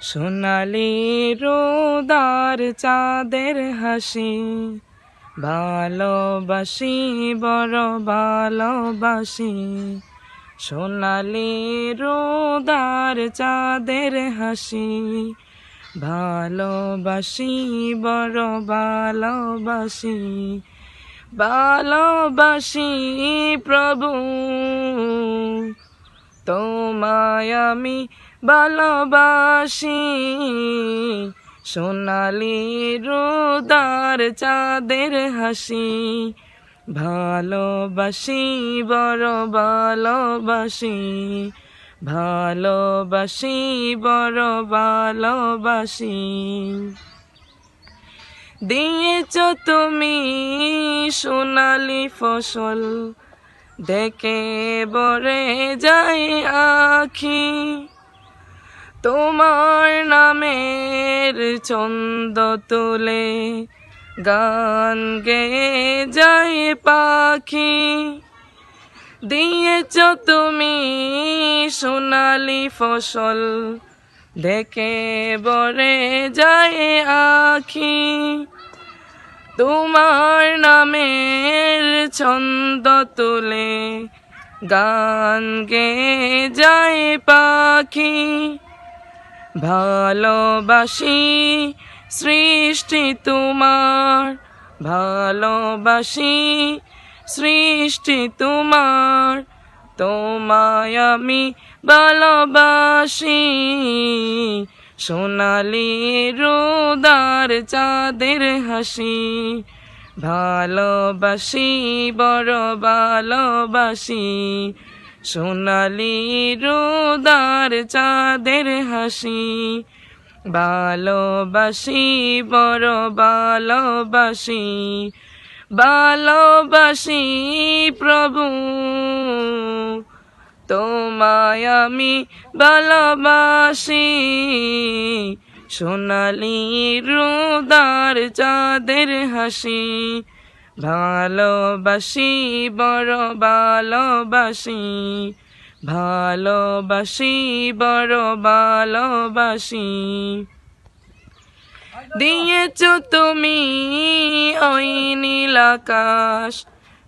সোনালি রোদার চাঁদের হাসি, ভালোবাসি বড় ভালোবাসি। সোনালি রোদার চাঁদের হাসি, ভালোবাসি বড় ভালোবাসি। ভালোবাসি প্রভু তোমায় আমি ভালোবাসি। সোনালি রোদার চাঁদের হাসি, ভালোবাসি বড় ভালোবাসি। ভালোবাসি বড় ভালোবাসি। দিয়েছ তুমি সোনালি ফসল, দেখে ভরে যায় আখি। তোমার নামের ছন্দ তুলে গান গেয়ে যায় পাখি। দিয়েছ তুমি সোনালি ফসল, দেখে ভরে যায় আখি। তোমার নামের ছন্দ তুলে গান গেয়ে যায় পাখি। ভালোবাসি সৃষ্টি তোমার, ভালোবাসি সৃষ্টি তোমার। তোমায় আমি ভালোবাসি। সোনালি রোদার চাঁদের হাসি, ভালোবাসি বড় ভালোবাসি। সোনালি রোদার চাঁদের হাসি, ভালোবাসি বড় ভালোবাসি। ভালোবাসি প্রভু তোমায় আমি ভালোবাসি। সোনালি রোদার চাঁদের হাসি, ভালোবাসি বড় ভালোবাসি। ভালোবাসি বড় ভালোবাসি। দিয়েছ তুমি ওই নীল আকাশ,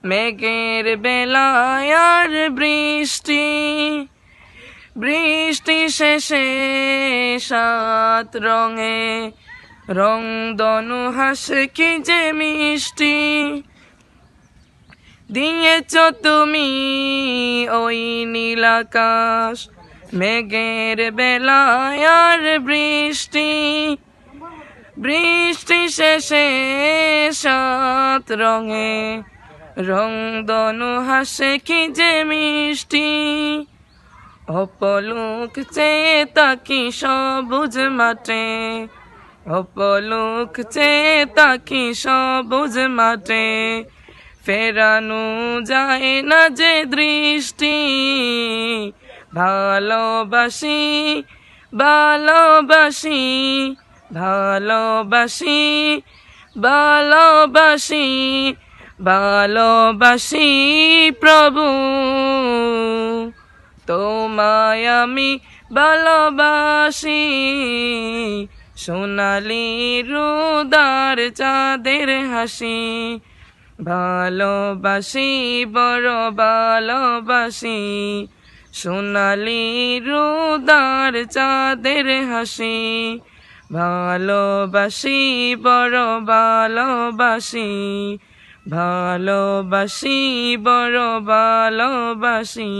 মেঘের বেলায় আর বৃষ্টি। বৃষ্টি শেষে সাত রঙে রংধনু হাসে কি যে মিষ্টি। দিয়েছ তুমি ওই নীল আকাশ, মেঘের বেলায় আর বৃষ্টি। বৃষ্টি শেষে সাত রঙে রংধনু হাসে কি যে মিষ্টি। অপলক চেয়ে তাকি সবুজ মাঠে, অপলক চেয়ে তাকি সবুজ মাঠে। ফেরানো যায় না যে দৃষ্টি। ভালোবাসি ভালোবাসি ভালোবাসি ভালোবাসি। ভালোবাসি প্রভু তোমায় আমি ভালোবাসি। সোনালি রোদার চাঁদের হাসি, ভালোবাসি বড় ভালোবাসি। সোনালি রোদার চাঁদের হাসি, ভালোবাসি বড় ভালোবাসি। ভালোবাসি বড় ভালোবাসি।